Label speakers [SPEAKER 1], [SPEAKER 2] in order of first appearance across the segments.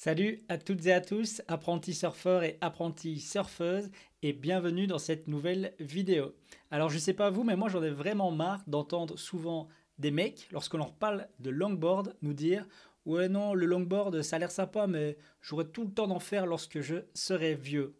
[SPEAKER 1] Salut à toutes et à tous, apprentis surfeurs et apprentis surfeuses, et bienvenue dans cette nouvelle vidéo. Alors je sais pas vous, mais moi j'en ai vraiment marre d'entendre souvent des mecs, lorsqu'on leur parle de longboard, nous dire «Ouais non, le longboard ça a l'air sympa, mais j'aurai tout le temps d'en faire lorsque je serai vieux».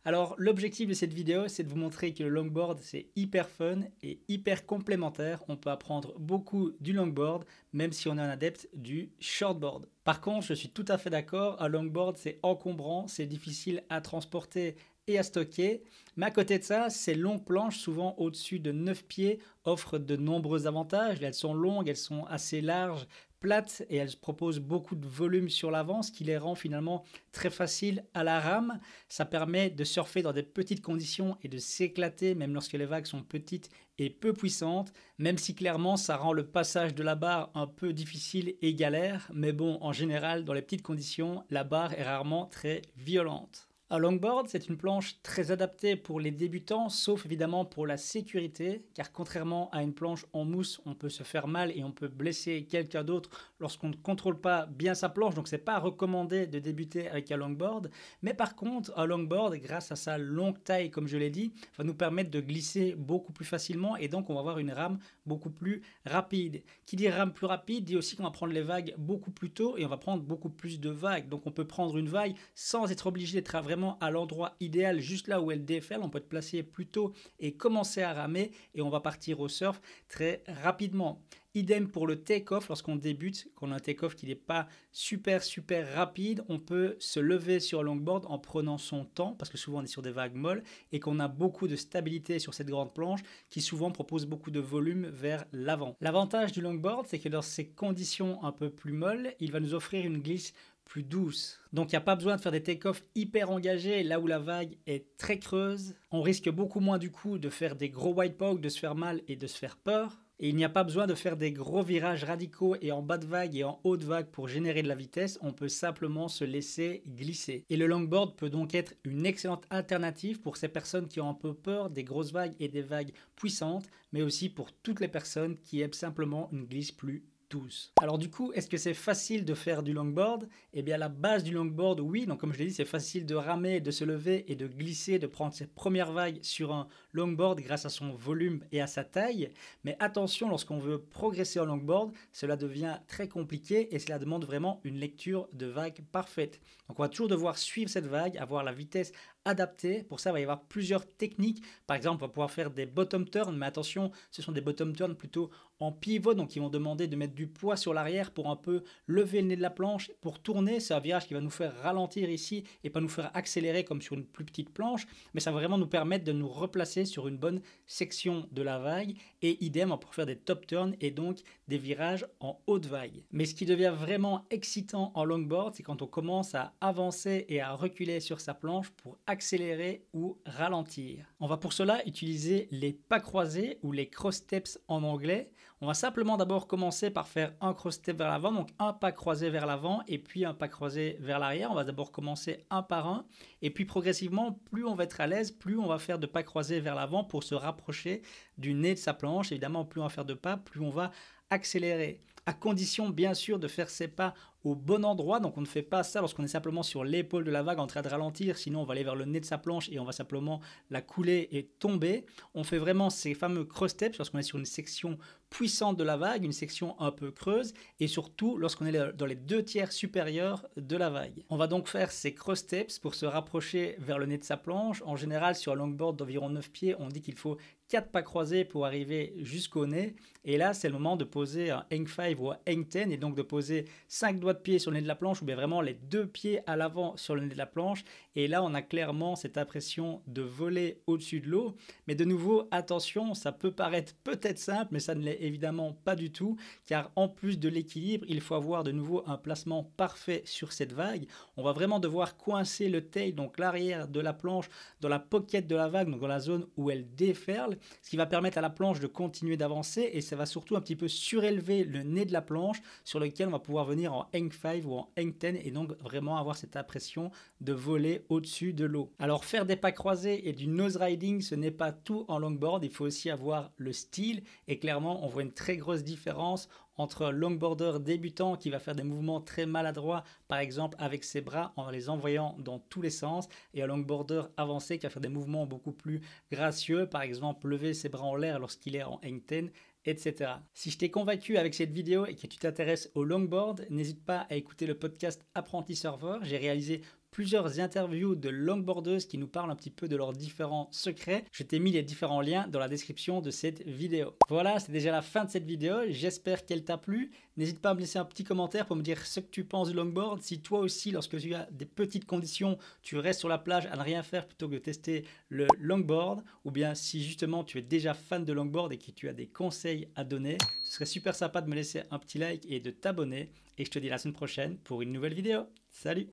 [SPEAKER 1] Alors l'objectif de cette vidéo, c'est de vous montrer que le longboard, c'est hyper fun et hyper complémentaire. On peut apprendre beaucoup du longboard, même si on est un adepte du shortboard. Par contre, je suis tout à fait d'accord, un longboard, c'est encombrant, c'est difficile à transporter et à stocker. Mais à côté de ça, ces longues planches, souvent au-dessus de 9 pieds, offrent de nombreux avantages. Elles sont longues, elles sont assez larges, plates et elles proposent beaucoup de volume sur l'avant, ce qui les rend finalement très faciles à la rame. Ça permet de surfer dans des petites conditions et de s'éclater même lorsque les vagues sont petites et peu puissantes, même si clairement ça rend le passage de la barre un peu difficile et galère. Mais bon, en général, dans les petites conditions, la barre est rarement très violente. Un longboard, c'est une planche très adaptée pour les débutants, sauf évidemment pour la sécurité, car contrairement à une planche en mousse, on peut se faire mal et on peut blesser quelqu'un d'autre lorsqu'on ne contrôle pas bien sa planche, donc c'est pas recommandé de débuter avec un longboard. Mais par contre, un longboard, grâce à sa longue taille, comme je l'ai dit, va nous permettre de glisser beaucoup plus facilement et donc on va avoir une rame beaucoup plus rapide. Qui dit rame plus rapide dit aussi qu'on va prendre les vagues beaucoup plus tôt et on va prendre beaucoup plus de vagues. Donc on peut prendre une vague sans être obligé d'être vraiment à l'endroit idéal, juste là où elle déferle. On peut être placé plus tôt et commencer à ramer et on va partir au surf très rapidement. Idem pour le take-off lorsqu'on débute, qu'on a un take-off qui n'est pas super rapide, on peut se lever sur un longboard en prenant son temps, parce que souvent on est sur des vagues molles, et qu'on a beaucoup de stabilité sur cette grande planche qui souvent propose beaucoup de volume vers l'avant. L'avantage du longboard, c'est que dans ces conditions un peu plus molles, il va nous offrir une glisse plus douce. Donc il n'y a pas besoin de faire des take-off hyper engagés là où la vague est très creuse. On risque beaucoup moins du coup de faire des gros white poke, de se faire mal et de se faire peur. Et il n'y a pas besoin de faire des gros virages radicaux et en bas de vague et en haut de vague pour générer de la vitesse, on peut simplement se laisser glisser. Et le longboard peut donc être une excellente alternative pour ces personnes qui ont un peu peur des grosses vagues et des vagues puissantes, mais aussi pour toutes les personnes qui aiment simplement une glisse plus douce. Alors du coup, est-ce que c'est facile de faire du longboard? Eh bien, la base du longboard, oui. Donc comme je l'ai dit, c'est facile de ramer, de se lever et de glisser, de prendre ses premières vagues sur un longboard grâce à son volume et à sa taille. Mais attention, lorsqu'on veut progresser en longboard, cela devient très compliqué et cela demande vraiment une lecture de vague parfaite. Donc on va toujours devoir suivre cette vague, avoir la vitesse adaptée. Pour ça, il va y avoir plusieurs techniques. Par exemple, on va pouvoir faire des bottom turns, mais attention, ce sont des bottom turns plutôt en pivot, donc ils vont demander de mettre du poids sur l'arrière pour un peu lever le nez de la planche. Pour tourner, c'est un virage qui va nous faire ralentir ici et pas nous faire accélérer comme sur une plus petite planche, mais ça va vraiment nous permettre de nous replacer sur une bonne section de la vague. Et idem pour faire des top turns et donc des virages en haute vague. Mais ce qui devient vraiment excitant en longboard, c'est quand on commence à avancer et à reculer sur sa planche pour accélérer ou ralentir. On va pour cela utiliser les pas croisés ou les cross steps en anglais. On va simplement d'abord commencer par faire un cross step vers l'avant, donc un pas croisé vers l'avant et puis un pas croisé vers l'arrière. On va d'abord commencer un par un et puis progressivement, plus on va être à l'aise, plus on va faire de pas croisés vers l'avant pour se rapprocher du nez de sa planche. Évidemment, plus on va faire de pas, plus on va accélérer. À condition bien sûr de faire ses pas au bon endroit, donc on ne fait pas ça lorsqu'on est simplement sur l'épaule de la vague en train de ralentir, sinon on va aller vers le nez de sa planche et on va simplement la couler et tomber. On fait vraiment ces fameux cross steps lorsqu'on est sur une section puissante de la vague, une section un peu creuse et surtout lorsqu'on est dans les 2/3 supérieurs de la vague. On va donc faire ces cross steps pour se rapprocher vers le nez de sa planche. En général sur un longboard d'environ 9 pieds, on dit qu'il faut 4 pas croisés pour arriver jusqu'au nez et là c'est le moment de poser un hang 5 ou un hang 10 et donc de poser 5 doigts de pied sur le nez de la planche ou bien vraiment les 2 pieds à l'avant sur le nez de la planche et là on a clairement cette impression de voler au-dessus de l'eau. Mais de nouveau attention, ça peut paraître peut-être simple mais ça ne l'est évidemment pas du tout car en plus de l'équilibre il faut avoir de nouveau un placement parfait sur cette vague. On va vraiment devoir coincer le tail, donc l'arrière de la planche dans la pocket de la vague, donc dans la zone où elle déferle, ce qui va permettre à la planche de continuer d'avancer et ça va surtout un petit peu surélever le nez de la planche sur lequel on va pouvoir venir en hang hang 5 ou en hang 10 et donc vraiment avoir cette impression de voler au-dessus de l'eau. Alors faire des pas croisés et du nose riding, ce n'est pas tout en longboard, il faut aussi avoir le style et clairement on voit une très grosse différence entre un longboarder débutant qui va faire des mouvements très maladroits, par exemple avec ses bras en les envoyant dans tous les sens, et un longboarder avancé qui va faire des mouvements beaucoup plus gracieux, par exemple lever ses bras en l'air lorsqu'il est en hang 10, etc. Si je t'ai convaincu avec cette vidéo et que tu t'intéresses au longboard, n'hésite pas à écouter le podcast Apprenti Surfer. J'ai réalisé plusieurs interviews de longboardeuses qui nous parlent un petit peu de leurs différents secrets. Je t'ai mis les différents liens dans la description de cette vidéo. Voilà, c'est déjà la fin de cette vidéo. J'espère qu'elle t'a plu. N'hésite pas à me laisser un petit commentaire pour me dire ce que tu penses du longboard. Si toi aussi, lorsque tu as des petites conditions, tu restes sur la plage à ne rien faire plutôt que de tester le longboard, ou bien si justement tu es déjà fan de longboard et que tu as des conseils à donner, ce serait super sympa de me laisser un petit like et de t'abonner. Et je te dis à la semaine prochaine pour une nouvelle vidéo. Salut!